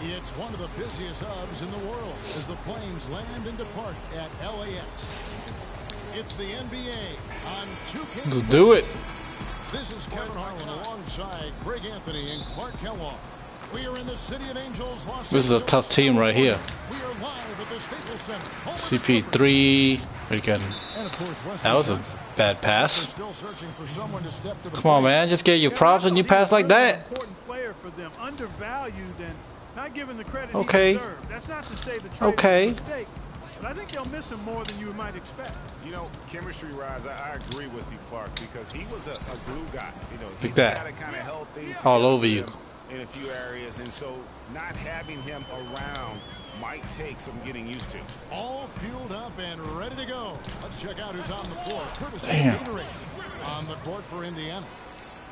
It's one of the busiest hubs in the world as the planes land and depart at LAX. It's the NBA on 2K16. Let's do it. This is Kevin Harlan alongside Greg Anthony and Clark Kellogg. We are in the City of Angels, Los This is a tough team right here. We are live at the Staples Center. CP3. Again. That was a bad pass. Come on, man. Just get your props and you pass like that. Okay. That's not to say the trade was a mistake, but I think they'll miss him more than you might expect. You know, chemistry-wise, I agree with you, Clark, because he was a glue guy. You know, he's like that. got to kind of help things all over you in a few areas, and so not having him around might take some getting used to. All fueled up and ready to go. Let's check out who's on the floor. Damn. On the court for Indiana.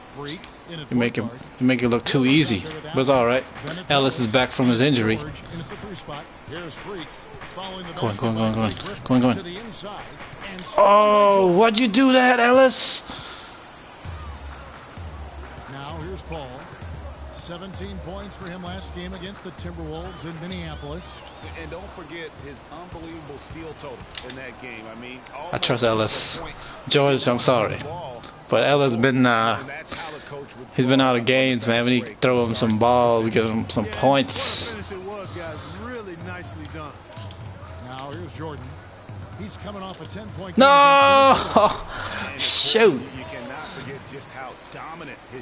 Freak in You make it look too easy, but it's all right. Ellis is back from his injury. Go on. Oh, why'd you do that, Ellis? Now here's Paul. 17 points for him last game against the Timberwolves in Minneapolis. And don't forget his unbelievable steal total in that game. I mean, I trust Ellis. George, I'm sorry, but Ellis been he's been out of games, man. We need to throw him some ball, we give him some points. It was, guys, really nicely done. Now here's Jordan. He's coming off a 10-point. No, shoot.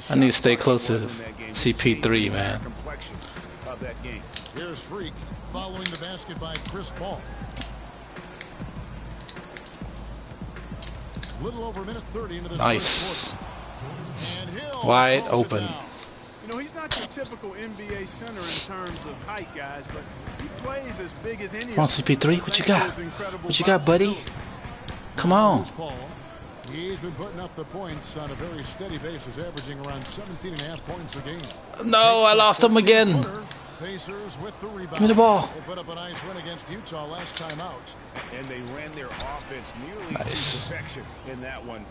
I need to stay close to CP3, man. Here's Freak following the basket by Chris Paul. Little over a minute 30 into this nice. And wide open. You know, he's not your typical NBA center in terms of height, guys, but he plays as big as any. Come on, CP3, what you got? What you got, buddy? Come on. He's been putting up the points on a very steady basis, averaging around 17.5 points a game. No, I lost him again. Pacers with the rebound. Give me the ball. They put up a nice win against Utah last time out. And they ran their offense nearly to perfection in that one.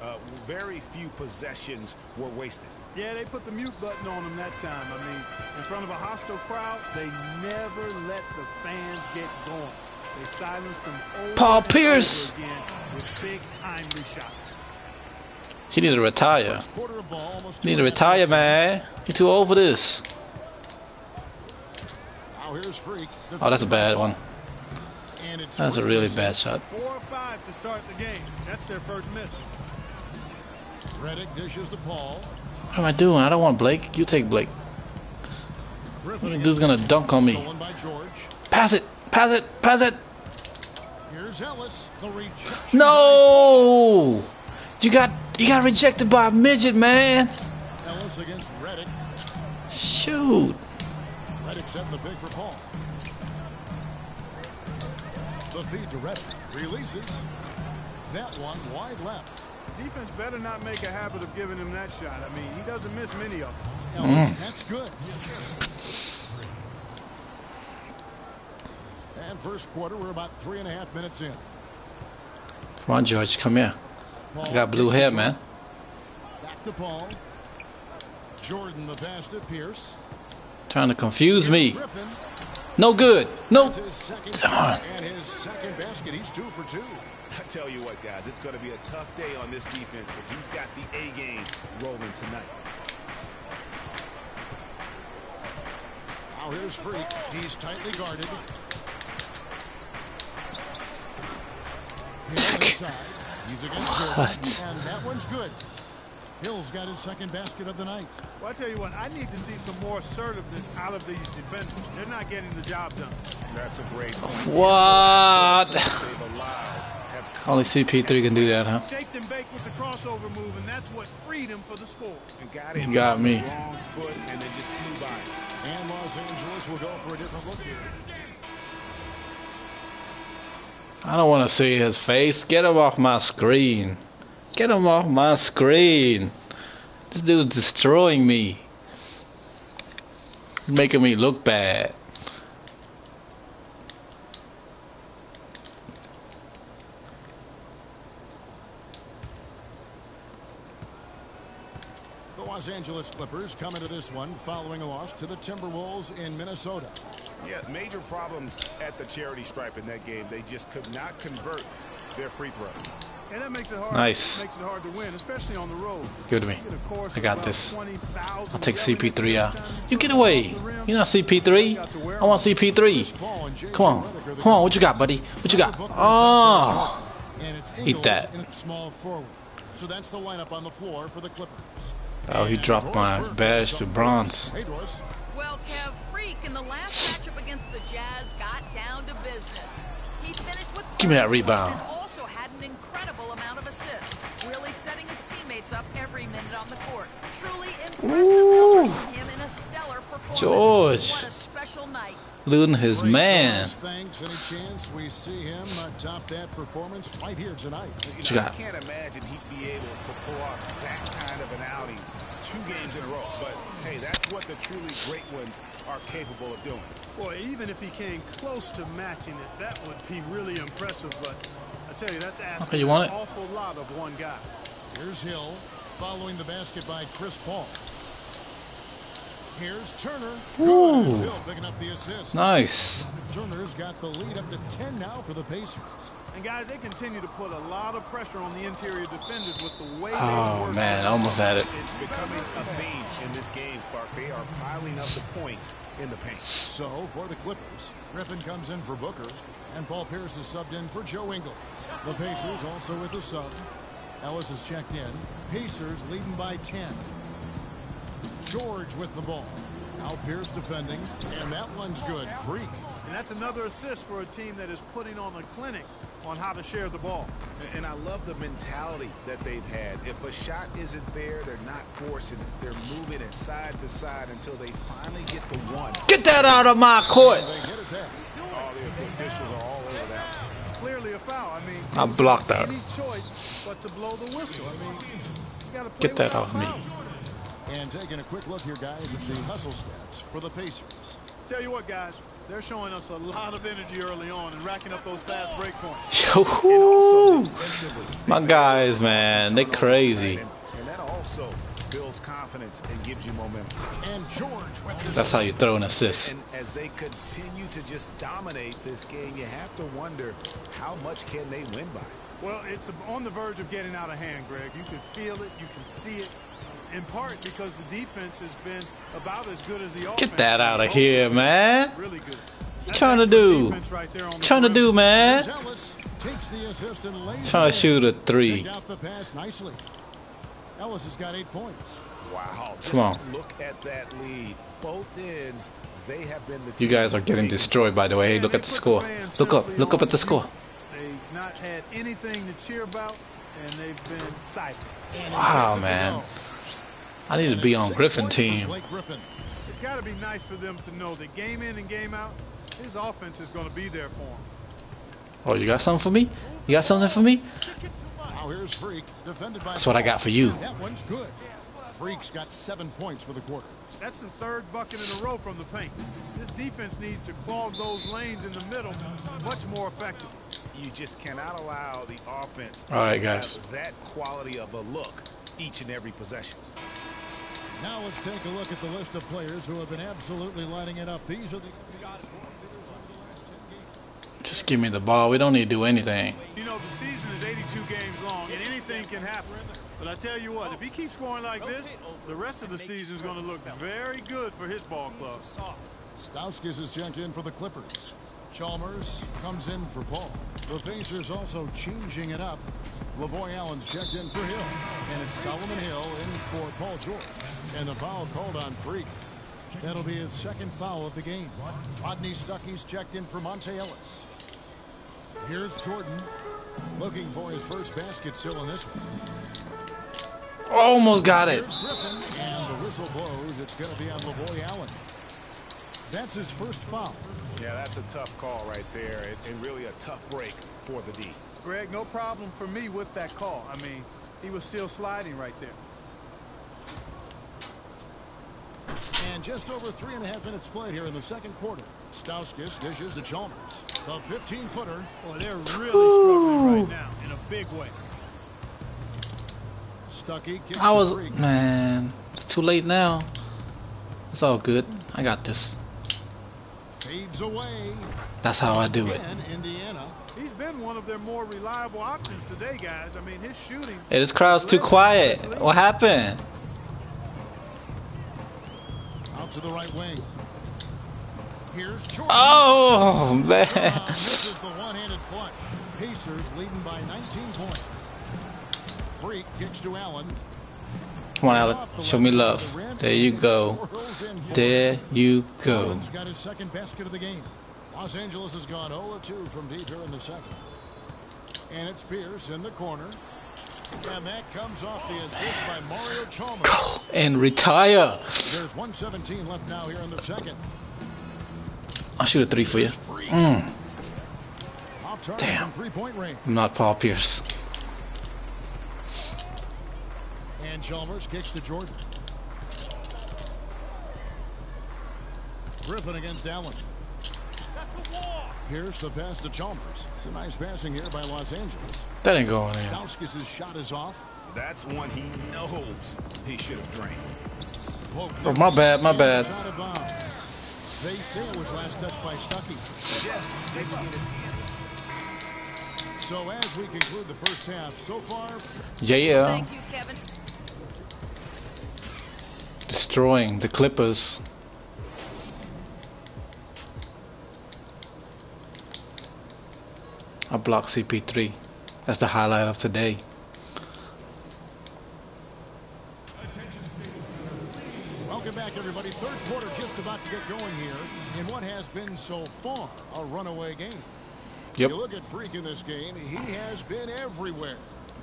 Very few possessions were wasted. Yeah, they put the mute button on them that time. I mean, in front of a hostile crowd, they never let the fans get going. They silenced them over Paul Pierce and over again with big timely shots. He need to retire. Need to retire, man. You're too old for this. Oh, that's a bad one. That's a really bad shot. 4 or 5 to start the game. That's their first miss. Redick dishes to Paul. What am I doing? I don't want Blake. You take Blake. Dude's gonna dunk on me. Pass it. Pass it. Pass it. Here's Ellis. No. You got rejected by a midget, man. Ellis against Redick. Shoot. Redick setting the pick for Paul. The feed to Redick. Releases. That one wide left. Defense better not make a habit of giving him that shot. I mean, he doesn't miss many of them. Ellis, that's good. And first quarter, we're about 3.5 minutes in. Come on, George, come here. I got blue hair, man. Back to Paul. Jordan, the pass to Pierce. Trying to confuse me. No good. No. Darn. And his second basket. He's 2 for 2. I tell you what, guys, it's going to be a tough day on this defense, but he's got the A game rolling tonight. Now here's Freak. He's tightly guarded. He's against Jordan, and that one's good. Hill's got his second basket of the night. Well, I tell you what, I need to see some more assertiveness out of these defenders. They're not getting the job done. That's a great point. What? Only CP3 can do that, huh? Shaped and baked with the crossover move, and that's what freed him for the score. You got me. Wrong foot, and they just flew by. And Los Angeles will go for a different look here. I don't want to see his face. Get him off my screen. Get him off my screen. This dude's destroying me. Making me look bad. The Los Angeles Clippers come into this one following a loss to the Timberwolves in Minnesota. Yeah, major problems at the charity stripe in that game. They just could not convert their free throws. And that makes it hard. Nice. Makes it hard to win, especially on the road. Give it to me. I got this. I'll take CP3 out. You get away. You're not CP3. I want CP3. Come on. Come on. What you got, buddy? What you got? Oh. Eat that. So that's the lineup on the floor for the Clippers. Oh, he dropped my badge to bronze. Well, Kev, Freak in the last matchup against the Jazz got down to business. He finished with Give me that rebound. and also had an incredible amount of assists, really setting his teammates up every minute on the court. Truly impressive numbers from him in a stellar performance. George. What a special night. Losing his man. Thanks. Any chance we see him top that performance right here tonight? What you got? I can't imagine he'd be able to pull off that kind of an outing 2 games in a row. But hey, that's what the truly great ones are capable of doing. Boy, even if he came close to matching it, that would be really impressive. But I tell you, that's asking you want an it? awful lot of one guy. Here's Hill following the basket by Chris Paul. Here's Turner. Ooh. Good. Hill picking up the assist. Nice. Turner's got the lead up to 10 now for the Pacers. And guys, they continue to put a lot of pressure on the interior defenders with the way they Oh work. man, I almost had it. It's becoming a theme in this game, Clark. They are piling up the points in the paint. So for the Clippers, Griffin comes in for Booker, and Paul Pierce is subbed in for Joe Ingles. The Pacers also with the sub. Ellis is checked in. Pacers leading by 10. George with the ball. Now Pierce defending, and that one's good. Freak. And that's another assist for a team that is putting on a clinic on how to share the ball. And I love the mentality that they've had. If a shot isn't there, they're not forcing it. They're moving it side to side until they finally get the one. Get that out of my court. They get it back. All the officials are all over that. Clearly a foul. I mean, I blocked that. any choice but to blow the whistle. I mean, you gotta play Get that without off me. fouls. And taking a quick look here, guys, at the hustle stats for the Pacers. Tell you what, guys, they're showing us a lot of energy early on and racking up those fast break points. Yoo-hoo. My guys, man, they crazy. And that also builds confidence and gives you momentum. And George with this. That's how you throw an assist. And as they continue to just dominate this game, you have to wonder how much can they win by. Well, it's on the verge of getting out of hand, Greg. You can feel it. You can see it. In part because the defense has been about as good as the offense. Get that out of here, man. Really good. What you trying to do? Right there on the Trying to do, man? Ellis takes the assist and lays Trying it to shoot a in. 3. Picked out the pass nicely. Ellis has got 8 points. Wow. Just Come on. look at that lead. Both ends, they have been the You guys are getting destroyed, by the way. Hey, look at the score. Look up. Look up at the score. They've not had anything to cheer about, and they've been silent. Wow, man. I need to be on Griffin team. It's got to be nice for them to know that game in and game out, his offense is going to be there for him. Oh, you got something for me? You got something for me? Now here's Freak, defended by That's what I got for you. That one's good. Freak's got 7 points for the quarter. That's the 3rd bucket in a row from the paint. This defense needs to clog those lanes in the middle much more effectively. You just cannot allow the offense All right, to guys. have that quality of a look each and every possession. Now let's take a look at the list of players who have been absolutely lighting it up. These are the Just give me the ball. We don't need to do anything. You know, the season is 82 games long, and anything can happen. But I tell you what, if he keeps scoring like this, the rest of the season is going to look very good for his ball club. Stauskas is checked in for the Clippers. Chalmers comes in for Paul. The Pacers also changing it up. Lavoy Allen's checked in for Hill. And it's Solomon Hill in for Paul George. And the foul called on Freak. That'll be his 2nd foul of the game. Rodney Stuckey's checked in for Monte Ellis. Here's Jordan looking for his first basket still in this one. Almost got it. Here's Griffin, and the whistle blows. It's going to be on Lavoy Allen. That's his first foul. Yeah, that's a tough call right there, and really a tough break for the D. Greg, no problem for me with that call. I mean, he was still sliding right there. And just over 3.5 minutes played here in the 2nd quarter. Stauskas dishes to Chalmers. The 15-footer. Boy, they're really struggling right now in a big way. Stuckey kicks I was, the Freak. man, it's too late now. It's all good. I got this. Fades away. That's how I do it. Again, Indiana. He's been one of their more reliable options today, guys. I mean, his shooting. Hey, this crowd's too quiet. What happened? Out to the right wing. Here's Jordan. Oh, man. This is the one-handed flush. Pacers leading by 19 points. Freak kicks to Allen. Come on, Allen. Show me love. There you go. There you go. Allen's got his second basket of the game. Los Angeles has gone 0-2 from deep here in the second. And it's Pierce in the corner. And that comes off the assist by Mario Chalmers. Go and retire. There's 1:17 left now here in the second. I'll shoot a 3 for you. Off target Damn. from 3-point range. I'm not Paul Pierce. And Chalmers kicks to Jordan. Griffin against Allen. Pierce the pass to Chalmers. It's a nice passing here by Los Angeles. That ain't going in. Stauskas' shot is off. That's one he knows he should have drained. Oh, my bad, my bad. They say it was last touched by Stuckey. So as we conclude the first half, so far. Yeah. Thank you, Kevin. Destroying the Clippers. I blocked CP3. That's the highlight of today. Welcome back, everybody. Third quarter just about to get going here in what has been so far a runaway game. Yep. You look at Freak in this game, he has been everywhere.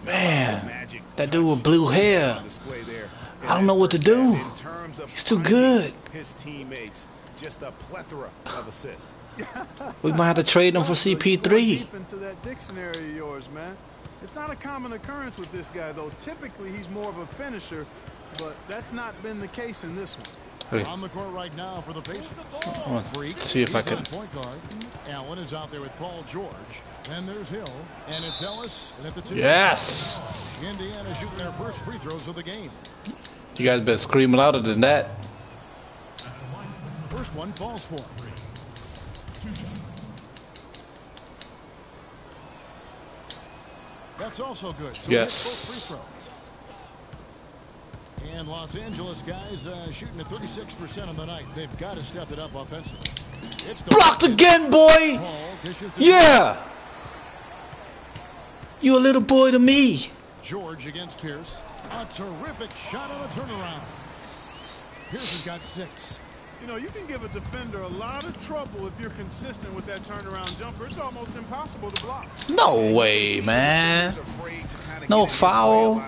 Man, that dude with blue hair. I don't know what to do. He's too good. His teammates, just a plethora of assists. We might have to trade him for CP3. Deep into that dictionary of yours, man. It's not a common occurrence with this guy, though. Typically, he's more of a finisher, but that's not been the case in this one. Hey. On the court right now for the Pacers. Freak, See if I he's can. on point guard. Allen is out there with Paul George. Then there's Hill, and it's Ellis, and at the two. Yes. Indiana shooting their first free throws of the game. You guys better scream louder than that. First one falls for. That's also good. So Yes. he hits both free throws. And Los Angeles guys shooting at 36% on the night. They've got to step it up offensively. It's Blocked again, boy. Paul dishes to Yeah. You a little boy to me. George against Pierce. A terrific shot on a turnaround. Pierce has got 6. You know, you can give a defender a lot of trouble if you're consistent with that turnaround jumper. It's almost impossible to block. No way, man. No foul.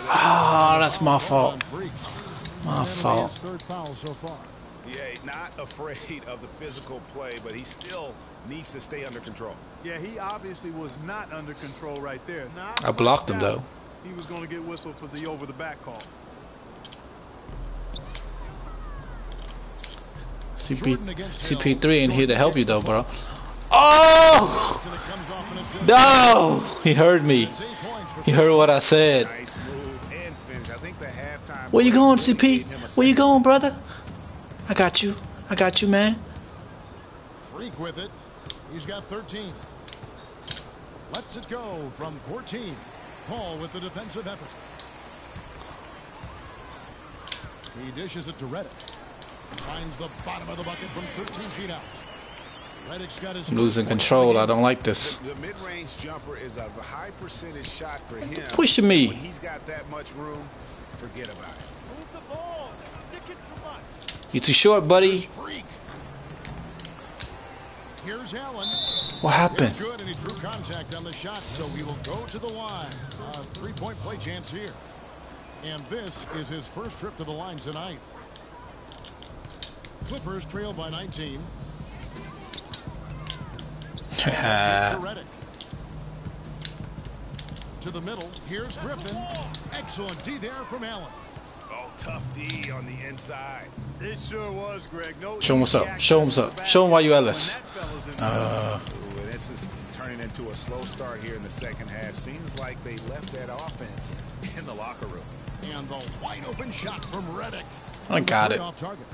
Ah, that's my fault. My fault. Third foul so far. Yeah, not afraid of the physical play, but he still needs to stay under control. Yeah, he obviously was not under control right there. Not I blocked him, much doubt though. He was going to get whistled for the over-the-back call. CP3 ain't here to help you, though, bro. Oh! No! He heard me. He heard what I said. Where you going, CP? Where you going, brother? I got you. I got you, man. Freak with it. He's got 13. Lets it go from 14. Paul with the defensive effort. He dishes it to Reddick. Finds the bottom of the bucket from 13 feet out. Reddick's got his I'm losing control. I don't like this. The mid-range jumper is a high percentage shot for him. Pushing me. When he's got that much room, forget about it. Move the ball. Stick it too much. You too short, buddy. Freak. Here's Allen. What happened? It's good, and he drew contact on the shot, so he will go to the line. A three-point play chance here. And this is his first trip to the line tonight. Clippers trail by 19. To Reddick. To the middle. Here's Griffin. Excellent D there from Allen. Oh, tough D on the inside. It sure was, Greg. No, Show him what's up. Show him what's up. Show him why you Ellis. Ooh, this is turning into a slow start here in the second half. Seems like they left that offense in the locker room. And the wide open shot from Reddick. I got it. Off target.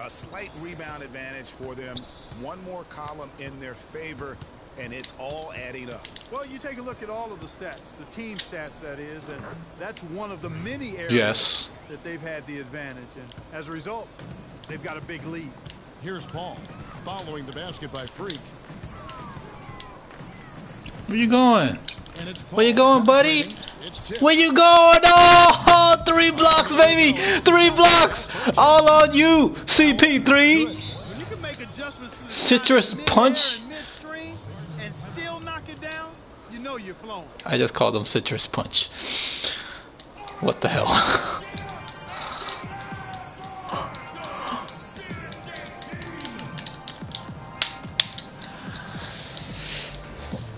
A slight rebound advantage for them. One more column in their favor, and it's all adding up. Well, you take a look at all of the stats, the team stats, that is, and that's one of the many areas Yes. that they've had the advantage. And as a result, they've got a big lead. Here's Paul following the basket by Freak. Where you going? And it's Paul Where you going, buddy? penetrating. It's tipped. Where you going? Oh, 3 blocks, baby. 3 blocks. All on you, CP3. When you can make adjustments to the Citrus shot punch. mid-air and midstream and still knock it down, you know you're flowing. I just called them citrus punch. What the hell?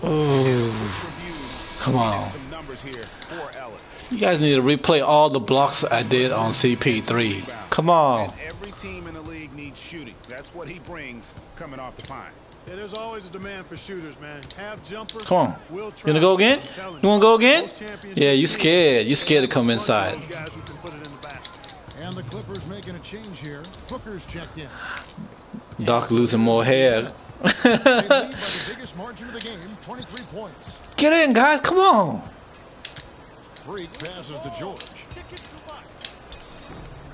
Oh, come on. Some numbers here for Ellis. You guys need to replay all the blocks I did on CP3. Come on. And every team in the league needs shooting. That's what he brings coming off the pine. Yeah, there's always a demand for shooters, man. Half jumper. Come on. Will You try. wanna go again? I'm telling You wanna go again? Those championship Yeah, you teams, scared. You scared to they come have a bunch of inside. those guys who can put it in the basket. And the Clippers making a change here. Booker's checked in. Doc losing more hair. They lead by the biggest margin of the game, 23 points. Get in, guys. Come on. Freak passes to George.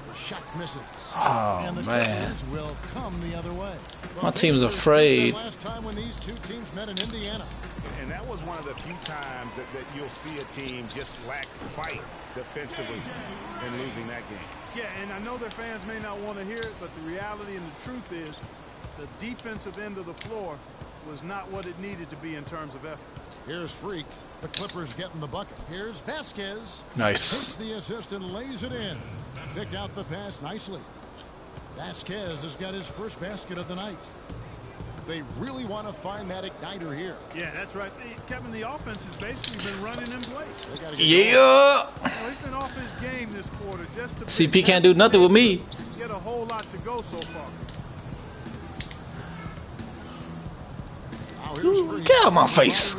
The shot misses. Oh, And the man. Clippers will come the other way. The My team's Pacers afraid. beat them last time when these two teams met in Indiana. And that was one of the few times that you'll see a team just lack fight defensively in losing that game. Yeah, and I know their fans may not want to hear it, but the reality and the truth is the defensive end of the floor was not what it needed to be in terms of effort. Here's Freak. The Clippers getting the bucket. Here's Vasquez. Nice. Takes the assist and lays it in. Picked out the pass nicely. Vasquez has got his first basket of the night. They really want to find that igniter here. Yeah, that's right. Kevin, the offense has basically been running in place. They gotta get Yeah. Well, he's been off his game this quarter just to CP can't do nothing with me. get a whole lot to go so far. Now here's Freak. Get out of my face.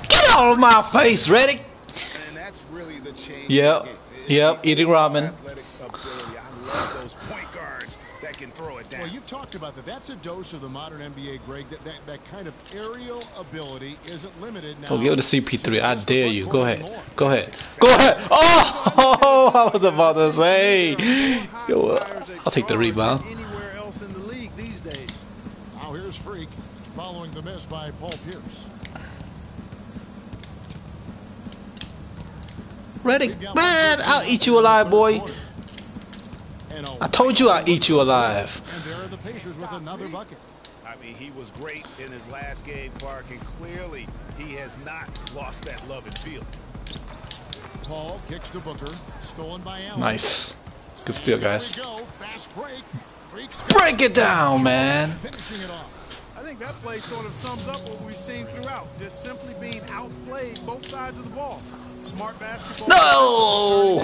Get out of my face, Reddick. And that's really the change. Yep. in the game. It's Yep, the eating ramen. athletic ability. I love those point guards that can throw it down. Well, you've talked about that. That's a dose of the modern NBA, Greg. That kind of aerial ability isn't limited now. Go give it to CP3. I dare you. Go ahead. Go ahead. Go ahead. Oh, I was about to say. Yo, I'll take the rebound. Anywhere else in the league these days. Now here's Freak following the miss by Paul Pierce. Reddick, man, I'll eat you alive, boy. I told you I'd eat you alive. And there are the Pacers with another bucket. I mean, he was great in his last game, Clark, and clearly he has not lost that love and feel. Paul kicks to Booker, stolen by Allen. Nice. Good steal, guys. Here we go. Fast break. Freak's Break it down, man. finishing it off. I think that play sort of sums up what we've seen throughout. Just simply being outplayed both sides of the ball. Smart basketball. No!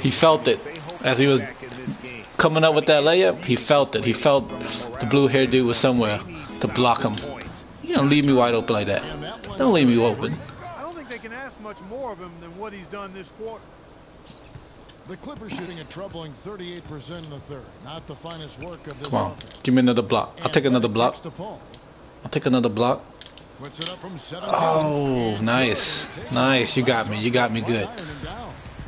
He felt it as he was coming up with that layup. He felt it. He felt the blue-haired dude was somewhere to block him. You don't leave me wide open like that. Don't leave me open. I don't think they can ask much more of him than what he's done this quarter. The Clippers shooting a troubling 38% in the third. Not the finest work of this Come on. offense. Give me another block. I'll take another block. Kicks to Paul. I'll take another block. Puts it up from 17. Oh, nice. Nice. You got me. You got me good.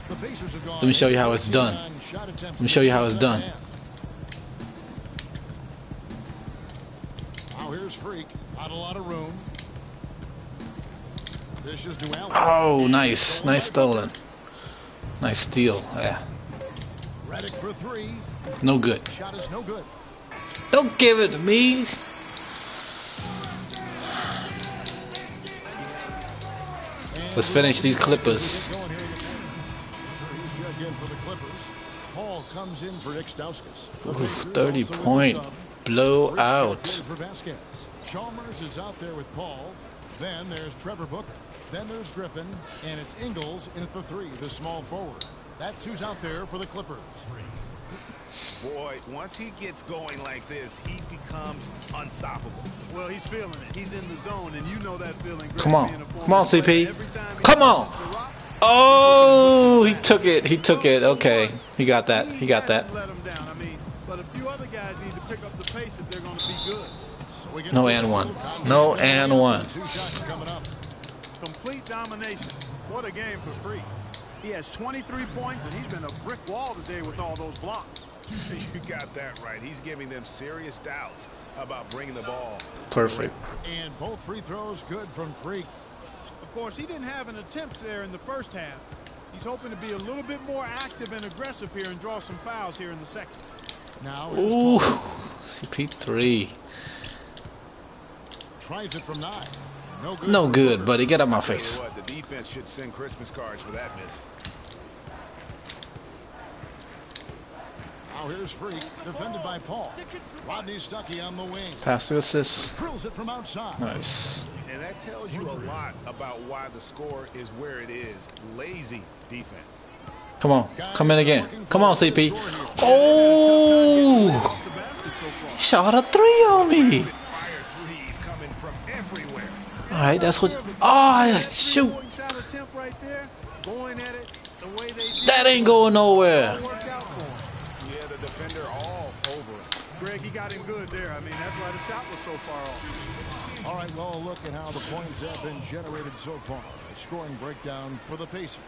Let me show you how it's done. Let me show you how it's done. Now here's Freak. Not a lot of room. Dishes to Allen. Oh, nice. Nice stolen. Nice steal. Yeah. Reddick for three. No good. Shot is no good. Don't give it to me. Let's finish these Clippers. Paul comes in for Nick Stauskas. Ooh, 30-point blowout. Chalmers is out there with Paul. Then there's Trevor Booker. Then there's Griffin, and it's Ingles in at the three, the small forward. That's who's out there for the Clippers. Boy, once he gets going like this, he becomes unstoppable. Well, he's feeling it. He's in the zone, and you know that feeling. Come on. Come on, CP. Come on. Oh, he took it. He took it. Okay, he got that. He got that. Let him down. I mean, but a few other guys need to pick up the pace if they're going to be good. No and one. No and one. 2 shots coming up. Complete domination. What a game for Freak. He has 23 points, and he's been a brick wall today with all those blocks. You got that right. He's giving them serious doubts about bringing the ball. Perfect. And both free throws good from Freak. Of course, he didn't have an attempt there in the first half. He's hoping to be a little bit more active and aggressive here and draw some fouls here in the second. Now Ooh, CP3. Tries it from 9. No good. No good, buddy. Get out my Tell you face. what, the defense should send Christmas cards for that miss. Now here's Freak, defended by Paul. Rodney Stuckey on the wing. Pass to assist. Drills it from outside. Nice. And that tells you a lot about why the score is where it is. Lazy defense. Come on. Come in again. Come on, CP. Oh! He shot a 3 on me. Fire threes coming from everywhere. All right, that's what. Oh, shoot. Shot attempt right there, going at it the way they did. That ain't going nowhere. Worked out for him. Yeah, the defender all over it. Greg, he got him good there. I mean, that's why the shot was so far off. All right, well, look at how the points have been generated so far. A scoring breakdown for the Pacers.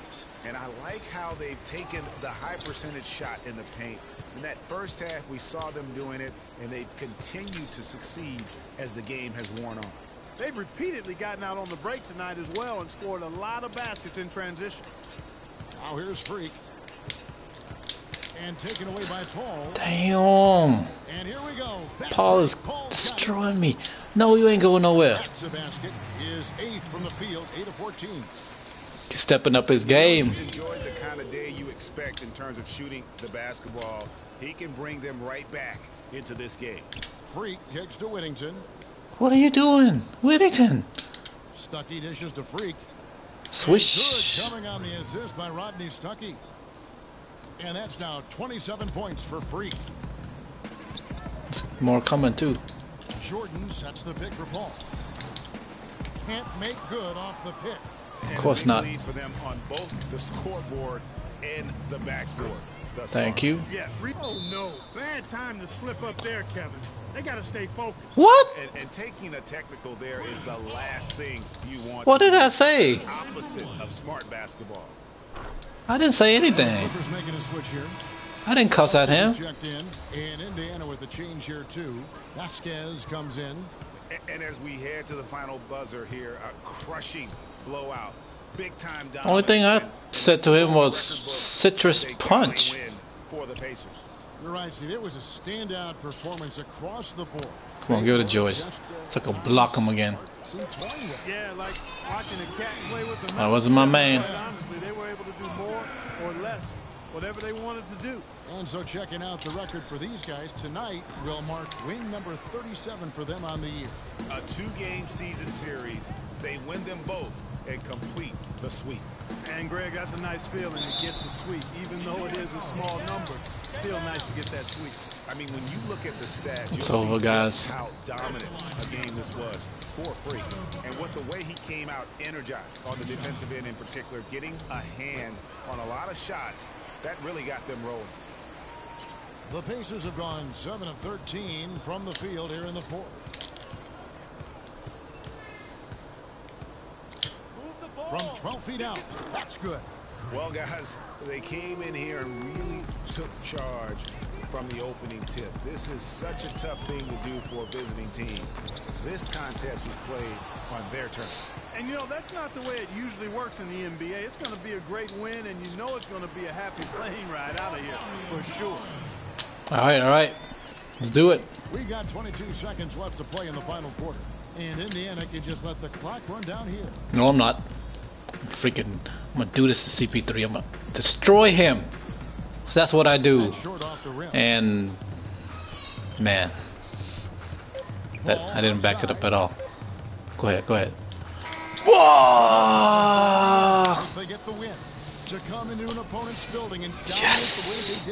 And I like how they've taken the high percentage shot in the paint. In that first half, we saw them doing it, and they've continued to succeed as the game has worn on. They've repeatedly gotten out on the break tonight as well and scored a lot of baskets in transition. Now here's Freak. And taken away by Paul. Damn. And here we go. Fast Paul break. is Paul's got it. destroying me. No, you ain't going nowhere. That's a basket. Is 8th from the field, 8 of 14. He's stepping up his game. He's enjoyed the kind of day you expect in terms of shooting the basketball. He can bring them right back into this game. Freak kicks to Whittington. What are you doing, Whittington? Stuckey dishes to Freak. Swish. Good coming on the assist by Rodney Stuckey. And that's now 27 points for Freak. More coming too. Jordan sets the pick for Paul. Can't make good off the pick. Of course not. Lead for them on both the scoreboard and the backboard. Thank you. Yeah. Oh, no. Bad time to slip up there, Kevin. They got to stay focused. What? And taking a technical there is the last thing you want. What did I say? Opposite of smart basketball. I didn't say anything. Clippers making a switch here. I didn't cuss at him. Checked in, and Indiana with a change here too. Vasquez comes in. And as we head to the final buzzer here, a crushing blowout. Big time dominance. Only thing I said to him was citrus punch. Win for the Pacers. You're right, Steve. It was a standout performance across the board. Come on, give it to George. It's like a block him again. Yeah, like watching a cat play with a mouse. That wasn't my man. Quite honestly, they were able to do more or less, whatever they wanted to do. And so checking out the record for these guys tonight will mark win number 37 for them on the year. A 2-game season series. They win them both and complete the sweep. And Greg, that's a nice feeling to get the sweep, even though it is a small number. Still nice to get that sweep. I mean, when you look at the stats, It's you'll over, see guys. just how dominant a game this was for Freak. And what the way he came out energized on the defensive end in particular, getting a hand on a lot of shots, that really got them rolling. The Pacers have gone 7 of 13 from the field here in the fourth. From 12 feet out. That's good. Well, guys, they came in here and really took charge from the opening tip. This is such a tough thing to do for a visiting team. This contest was played on their turf. And, you know, that's not the way it usually works in the NBA. It's going to be a great win, and you know it's going to be a happy plane ride out of here for sure. All right. Let's do it. We got 22 seconds left to play in the final quarter. And Indiana can just let the clock run down here. No, I'm not. I'm gonna do this to CP3. I'm gonna destroy him. That's what I do. Short off the rim. And man, I didn't back it up at all. Go ahead. Whoa! As they get the win to come into an opponent's building and dominate Yes! the way they did.